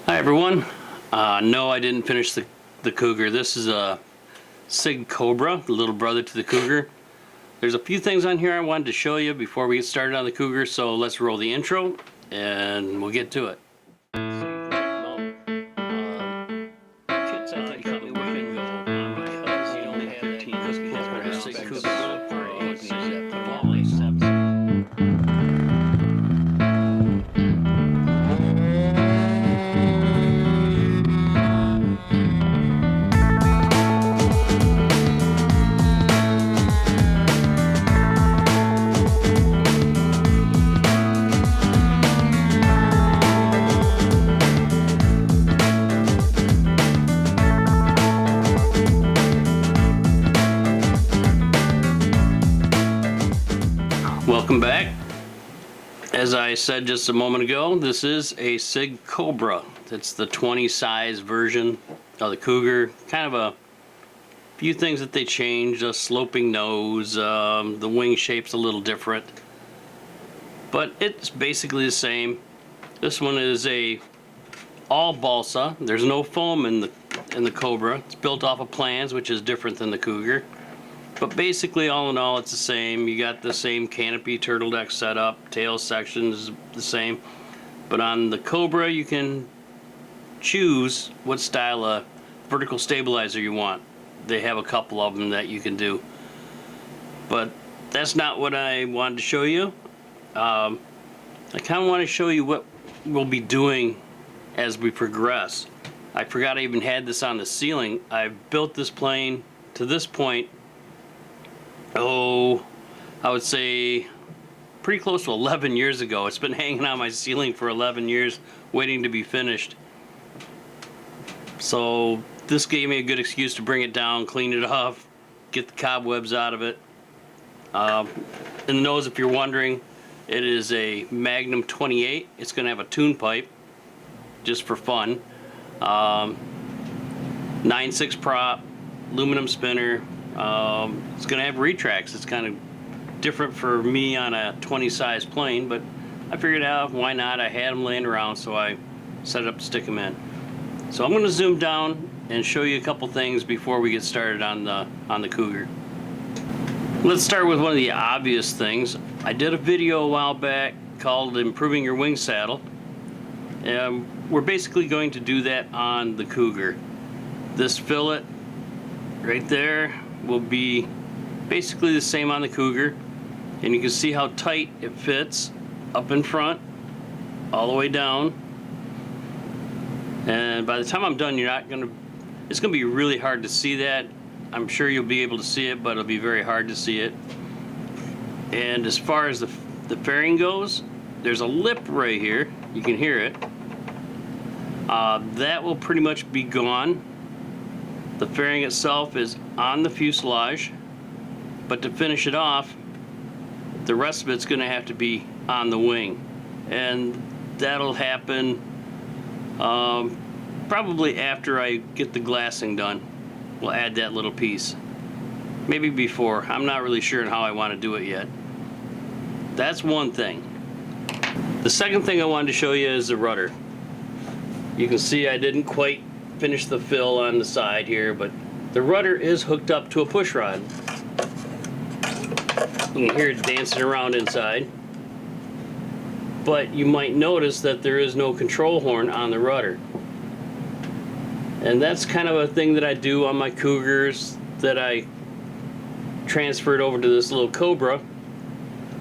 Hi everyone. No, I didn't finish the Cougar. This is a SIG Cobra, the little brother to the Cougar. There's a few things on here I wanted to show you before we get started on the Cougar, so let's roll the intro and we'll get to it. Welcome back. As I said just a moment ago, this is a SIG Cobra. It's the 20 size version of the Cougar. Kind of a few things that they changed: a sloping nose, the wing shape's a little different, but it's basically the same. This one is a all balsa. There's no foam in the Cobra. It's built off of plans, which is different than the Cougar. But basically, all in all, it's the same. You got the same canopy turtle deck setup, tail section is the same. But on the Cobra, you can choose what style of vertical stabilizer you want. They have a couple of them that you can do. But that's not what I wanted to show you. I kind of want to show you what we'll be doing as we progress. I forgot I even had this on the ceiling. I've built this plane to this point, I would say pretty close to 11 years ago. It's been hanging on my ceiling for 11 years, waiting to be finished. So this gave me a good excuse to bring it down, clean it off, get the cobwebs out of it. In the nose, if you're wondering, it is a Magnum 28. It's going to have a tune pipe, just for fun. 9/6 prop, aluminum spinner. It's going to have retracts. It's kind of different for me on a 20 size plane, but I figured out why not. I had them laying around, so I set it up to stick them in. So I'm going to zoom down and show you a couple things before we get started on the Cougar. Let's start with one of the obvious things. I did a video a while back called Improving Your Wing Saddle, and we're basically going to do that on the Cougar. This fillet right there will be basically the same on the Cougar, and you can see how tight it fits up in front all the way down. And by the time I'm done, it's gonna be really hard to see that. I'm sure you'll be able to see it, but it'll be very hard to see it. And as far as the fairing goes, there's a lip right here. You can hear it. That will pretty much be gone. The fairing itself is on the fuselage, but to finish it off, the rest of it's going to have to be on the wing, and that'll happen probably after I get the glassing done. We'll add that little piece, maybe before. I'm not really sure how I want to do it yet. That's one thing. The second thing I wanted to show you is the rudder. You can see I didn't quite finish the fill on the side here, but the rudder is hooked up to a push rod. You can hear it dancing around inside, but you might notice that there is no control horn on the rudder, and that's kind of a thing that I do on my Cougars that I transferred over to this little Cobra,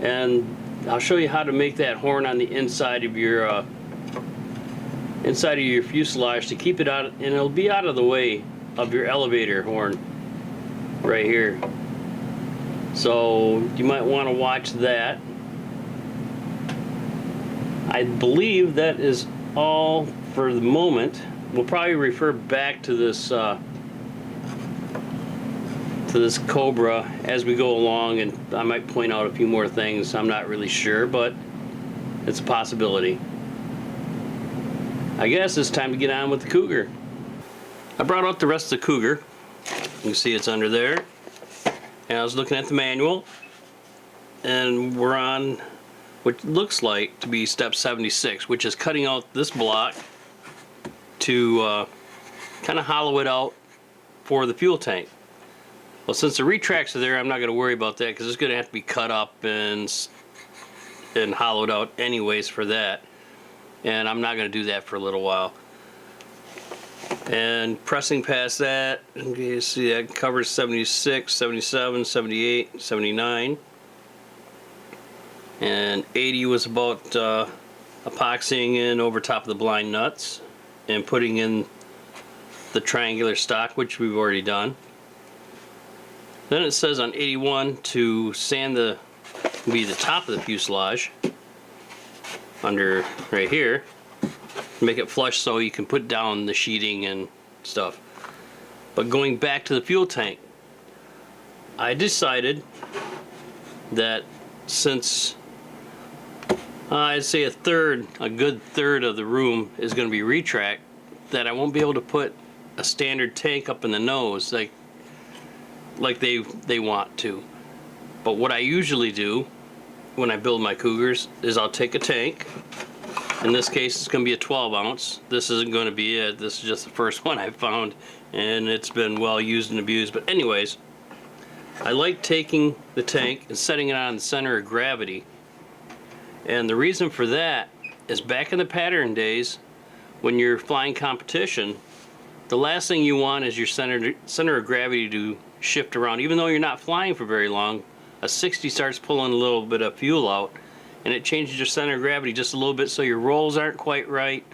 and I'll show you how to make that horn on the inside of your fuselage to keep it out, and it'll be out of the way of your elevator horn right here. So you might want to watch that. I believe that is all for the moment. We'll probably refer back to this Cobra as we go along, and I might point out a few more things. I'm not really sure, but it's a possibility. I guess it's time to get on with the Cougar. I brought out the rest of the Cougar. You can see it's under there. And I was looking at the manual, and we're on what looks like to be step 76, which is cutting out this block to kind of hollow it out for the fuel tank. Well, since the retracts are there, I'm not going to worry about that because it's going to have to be cut up and hollowed out anyways for that. And I'm not going to do that for a little while. And pressing past that, you see that covers 76, 77, 78, 79. And 80 was about epoxying in over top of the blind nuts and putting in the triangular stock, which we've already done. Then it says on 81 to sand the top of the fuselage under right here, make it flush so you can put down the sheeting and stuff. But going back to the fuel tank, I decided that since I'd say a good third of the room is going to be retract, that I won't be able to put a standard tank up in the nose like they want to. But what I usually do when I build my Cougars is I'll take a tank. In this case, it's going to be a 12 ounce. This isn't going to be it. This is just the first one I found, and it's been well used and abused. But anyways, I like taking the tank and setting it on the center of gravity. And the reason for that is back in the pattern days, when you're flying competition, the last thing you want is your center of gravity to shift around. Even though you're not flying for very long, a 60 starts pulling a little bit of fuel out, and it changes your center of gravity just a little bit, so your rolls aren't quite right,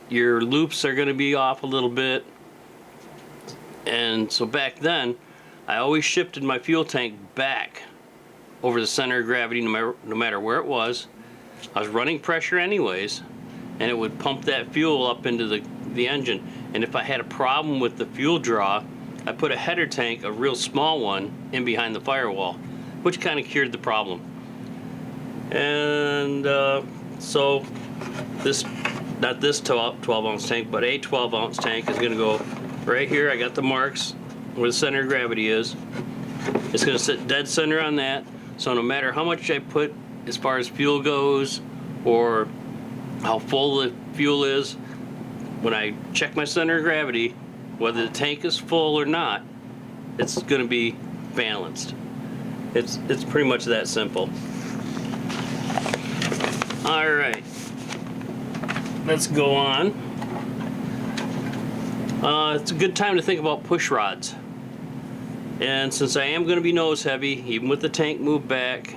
your loops are going to be off a little bit. And so back then, I always shifted my fuel tank back over the center of gravity no matter where it was. I was running pressure anyways, and it would pump that fuel up into the engine. And if I had a problem with the fuel draw, I put a header tank, a real small one, in behind the firewall, which kind of cured the problem. And so this, not this 12 ounce tank, but a 12 ounce tank is going to go right here. I got the marks where the center of gravity is. It's going to sit dead center on that. So no matter how much I put as far as fuel goes or how full the fuel is, when I check my center of gravity, whether the tank is full or not, it's going to be balanced. It's pretty much that simple. All right, let's go on. It's a good time to think about push rods. And since I am going to be nose heavy, even with the tank moved back,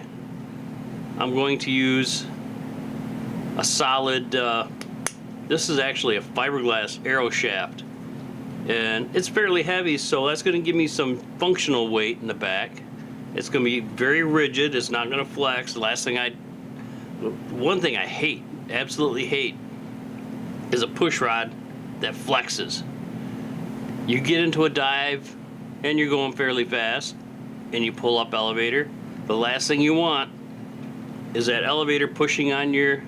I'm going to use a solid, this is actually a fiberglass arrow shaft. And it's fairly heavy, so that's going to give me some functional weight in the back. It's going to be very rigid, it's not going to flex. One thing I hate, absolutely hate, is a push rod that flexes. You get into a dive and you're going fairly fast and you pull up elevator. The last thing you want is that elevator pushing on your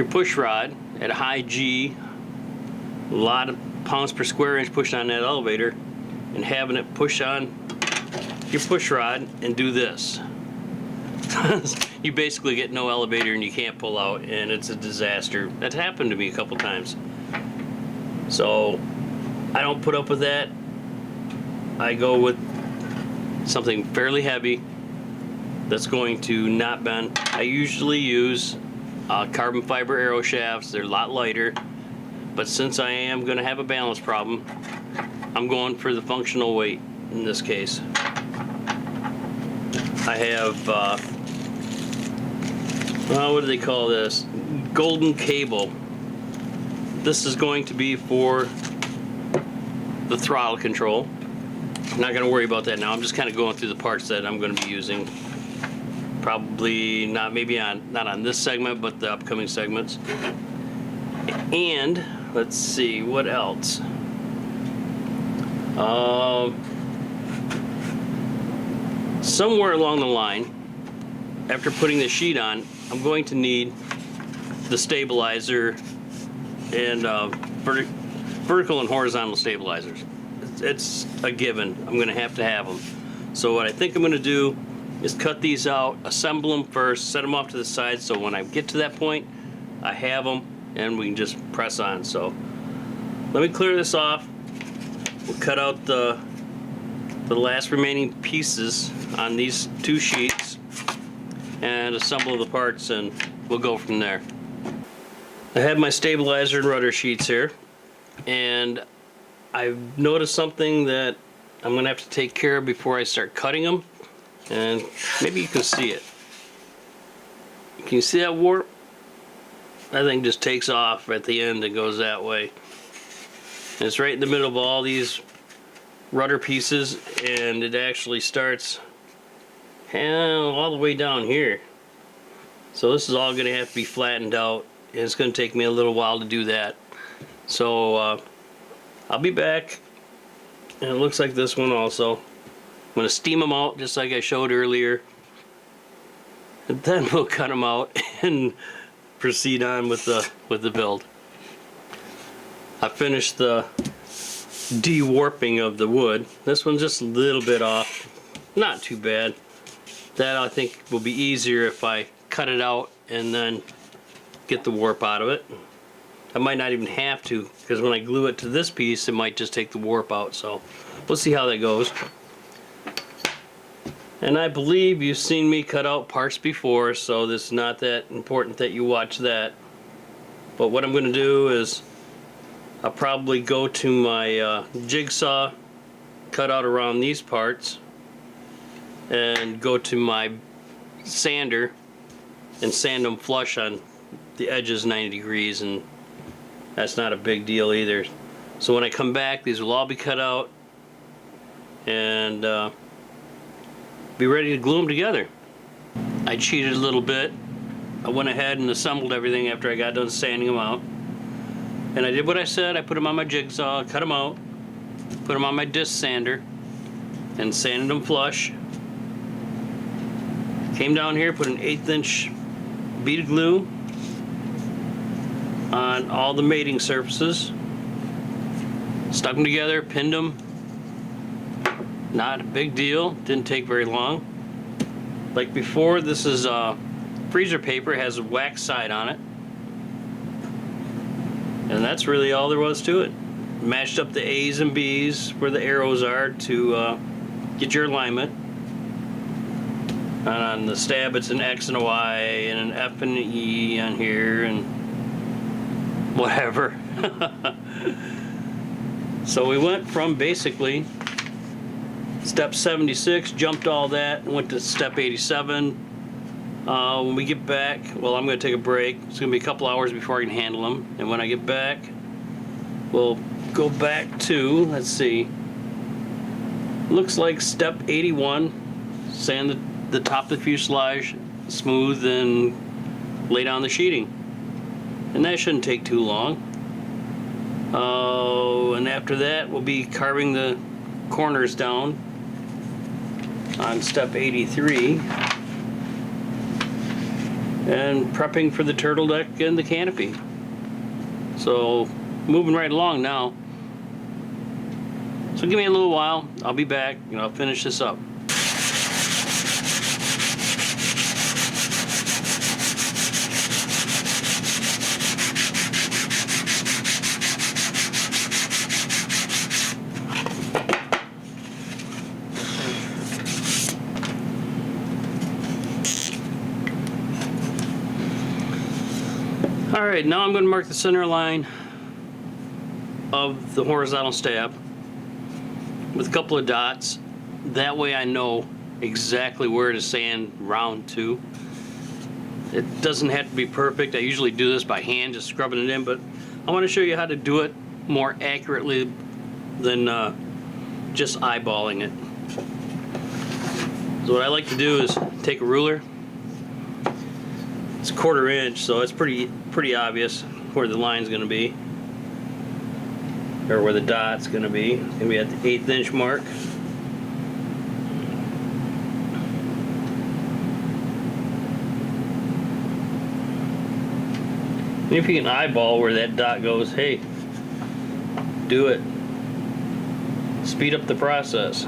push rod at a high G, a lot of pounds per square inch pushed on that elevator, and having it push on your push rod and do this. You basically get no elevator and you can't pull out, and it's a disaster. That's happened to me a couple times. So I don't put up with that. I go with something fairly heavy that's going to not bend. I usually use carbon fiber arrow shafts. They're a lot lighter, but since I am going to have a balance problem, I'm going for the functional weight in this case. I have what do they call this? Golden cable. This is going to be for the throttle control. I'm not going to worry about that now. I'm just kind of going through the parts that I'm going to be using. Probably not, not on this segment, but the upcoming segments. And let's see what else. Somewhere along the line, after putting the sheet on, I'm going to need the stabilizer and vertical and horizontal stabilizers. It's a given. I'm going to have them. So what I think I'm going to do is cut these out, assemble them first, set them off to the side, so when I get to that point, I have them, and we can just press on. So let me clear this off. We'll cut out the last remaining pieces on these 2 sheets and assemble the parts, and we'll go from there. I have my stabilizer and rudder sheets here, and I've noticed something that I'm gonna have to take care of before I start cutting them, and maybe you can see it. Can you see that warp? That thing just takes off at the end and goes that way. And it's right in the middle of all these rudder pieces, and it actually starts all the way down here. So this is all going to have to be flattened out, and it's going to take me a little while to do that. So I'll be back, and it looks like this one also. I'm going to steam them out just like I showed earlier, and then we'll cut them out and proceed on with the build. I finished the de-warping of the wood. This one's just a little bit off, not too bad. That I think will be easier if I cut it out and then get the warp out of it. I might not even have to, because when I glue it to this piece, it might just take the warp out. So we'll see how that goes. And I believe you've seen me cut out parts before, so this is not that important that you watch that. But what I'm going to do is I'll probably go to my jigsaw, cut out around these parts, and go to my sander and sand them flush on the edges 90 degrees, and that's not a big deal either. So when I come back, these will all be cut out and be ready to glue them together. I cheated a little bit. I went ahead and assembled everything after I got done sanding them out. And I did what I said. I put them on my jigsaw, cut them out, put them on my disc sander, and sanded them flush. Came down here, put an 1/8 inch bead of glue on all the mating surfaces, stuck them together, pinned them. Not a big deal, didn't take very long. Like before, this is freezer paper, it has a wax side on it. And that's really all there was to it. Matched up the A's and B's where the arrows are to get your alignment. And on the stab, it's an X and a Y and an F and an E on here and whatever. So we went from basically step 76, jumped all that, and went to step 87. When we get back, well, I'm going to take a break. It's going to be a couple hours before I can handle them. And when I get back, we'll go back to, let's see, looks like step 81, sand the top of the fuselage smooth and lay down the sheeting. And that shouldn't take too long. And after that, we'll be carving the corners down on step 83 and prepping for the turtle deck and the canopy. So moving right along now. So give me a little while, I'll be back and I'll finish this up. Alright, now I'm going to mark the center line of the horizontal stab with a couple of dots. That way I know exactly where to sand round to. It doesn't have to be perfect. I usually do this by hand, just scrubbing it in, but I want to show you how to do it more accurately than just eyeballing it. So what I like to do is take a ruler. It's a 1/4 inch, so it's pretty obvious where the line's going to be, or where the dot's going to be. It's going to be at the 1/8 inch mark. And if you can eyeball where that dot goes, hey, do it. Speed up the process.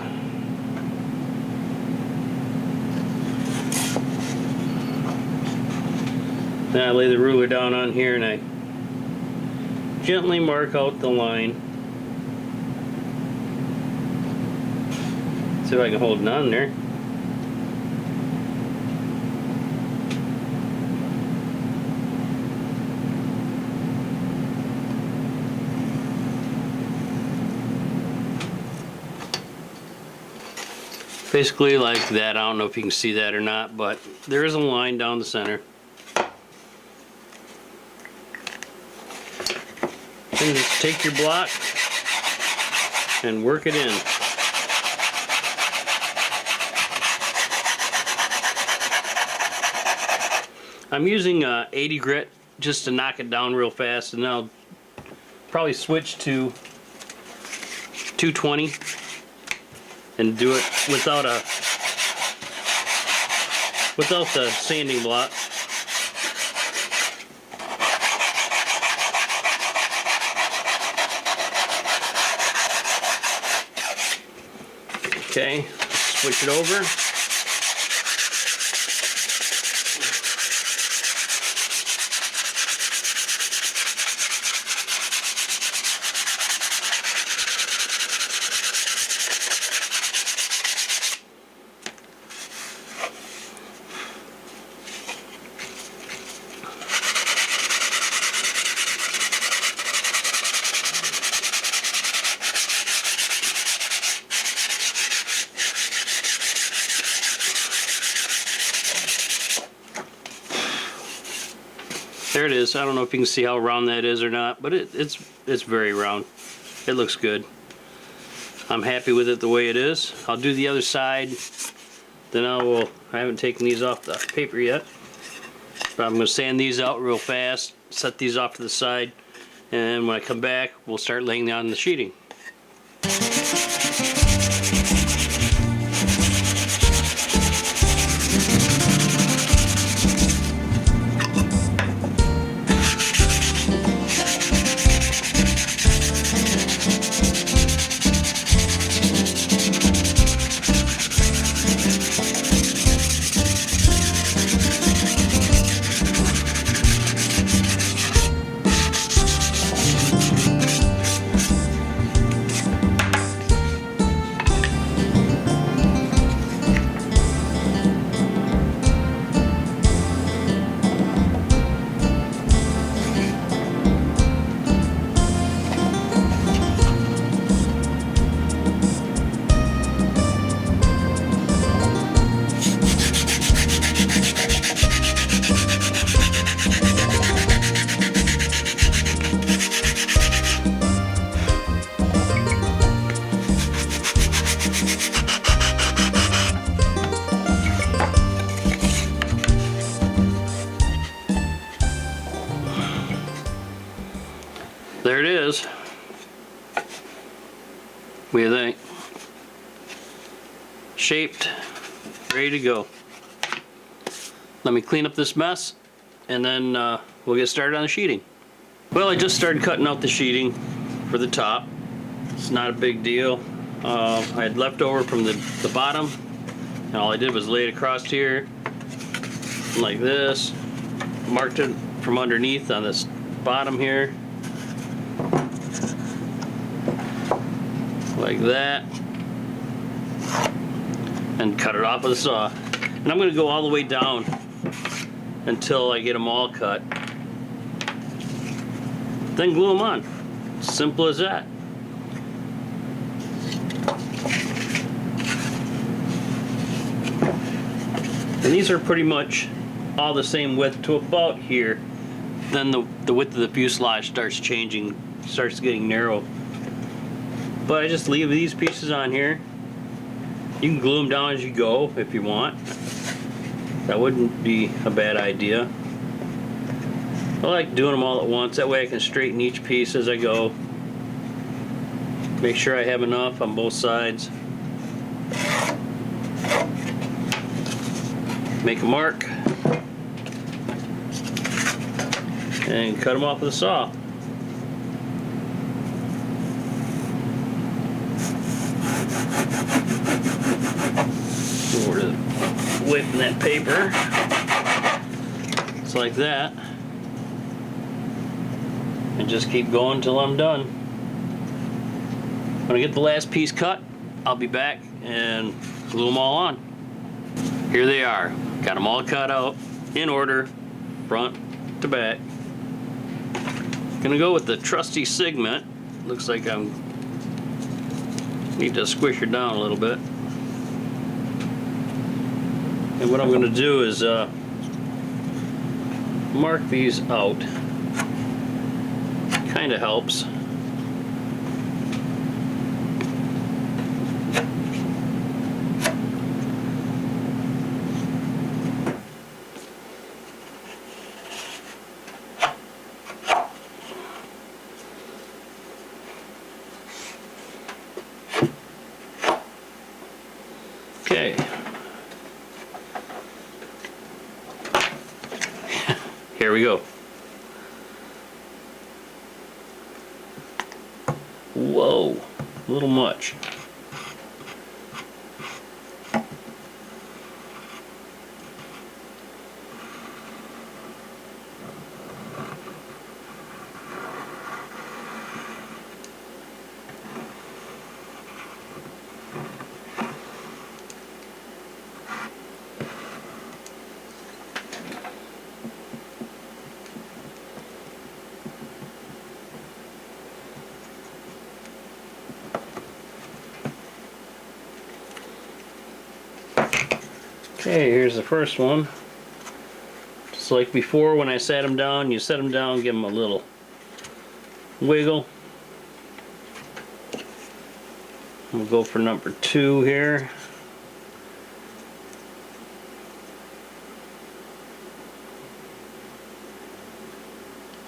Then I lay the ruler down on here and I gently mark out the line. See if I can hold it on there. Basically like that. I don't know if you can see that or not, but there is a line down the center. And just take your block and work it in. I'm using 80 grit just to knock it down real fast, and then I'll probably switch to 220 and do it without the sanding block. Okay, switch it over. There it is. I don't know if you can see how round that is or not, but it's very round. It looks good. I'm happy with it the way it is. I'll do the other side. Then I haven't taken these off the paper yet, but I'm going to sand these out real fast, set these off to the side, and when I come back, we'll start laying down the sheeting. There it is. What do you think? Shaped, ready to go. Let me clean up this mess, and then we'll get started on the sheeting. Well, I just started cutting out the sheeting for the top. It's not a big deal. I had leftover from the bottom, and all I did was lay it across here like this. Marked it from underneath on this bottom here, like that, and cut it off with a saw. And I'm going to go all the way down until I get them all cut. Then glue them on. Simple as that. And these are pretty much all the same width to about here. Then the width of the fuselage starts changing, starts getting narrow. But I just leave these pieces on here. You can glue them down as you go if you want. That wouldn't be a bad idea. I like doing them all at once. That way I can straighten each piece as I go. Make sure I have enough on both sides. Make a mark. And cut them off with a saw. Over to away from that paper. It's like that. and just keep going till I'm done. When I get the last piece cut, I'll be back and glue them all on. Here they are. Got them all cut out in order, front to back. Gonna go with the trusty segment. Looks like I need to squish her down a little bit. And what I'm gonna do is mark these out. Kinda helps. Okay. Here we go. Whoa, a little much. Okay, here's the first one. Just like before, when I sat them down, you set them down, give them a little wiggle. We'll go for number 2 here.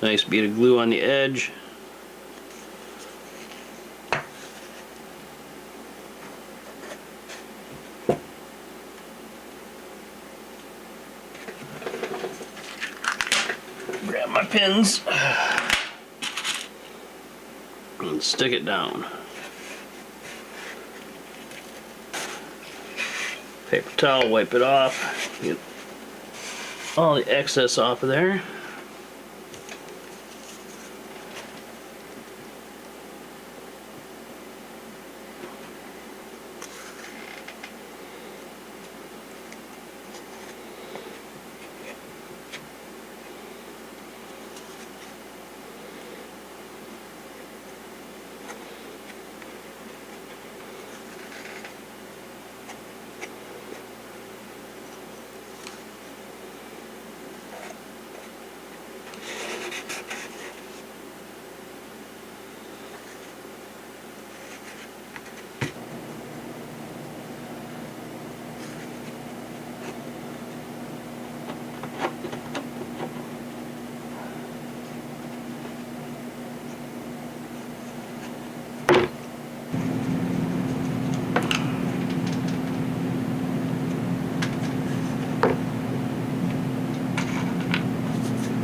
Nice bead of glue on the edge. Grab my pins and stick it down. Paper towel, wipe it off, get all the excess off of there.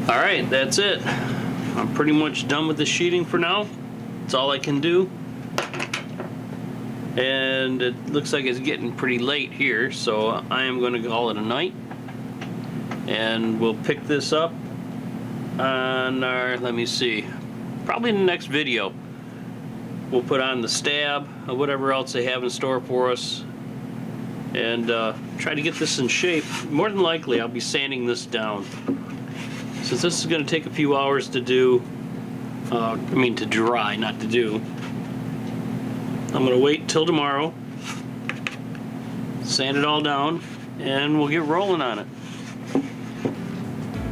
Alright, that's it. I'm pretty much done with the sheeting for now. That's all I can do. And it looks like it's getting pretty late here, so I am going to call it a night. And we'll pick this up on our, let me see, probably in the next video. We'll put on the stab or whatever else they have in store for us and try to get this in shape. More than likely I'll be sanding this down. Since this is going to take a few hours to do, to dry, not to do, I'm going to wait till tomorrow, sand it all down, and we'll get rolling on it.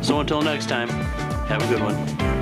So until next time, have a good one.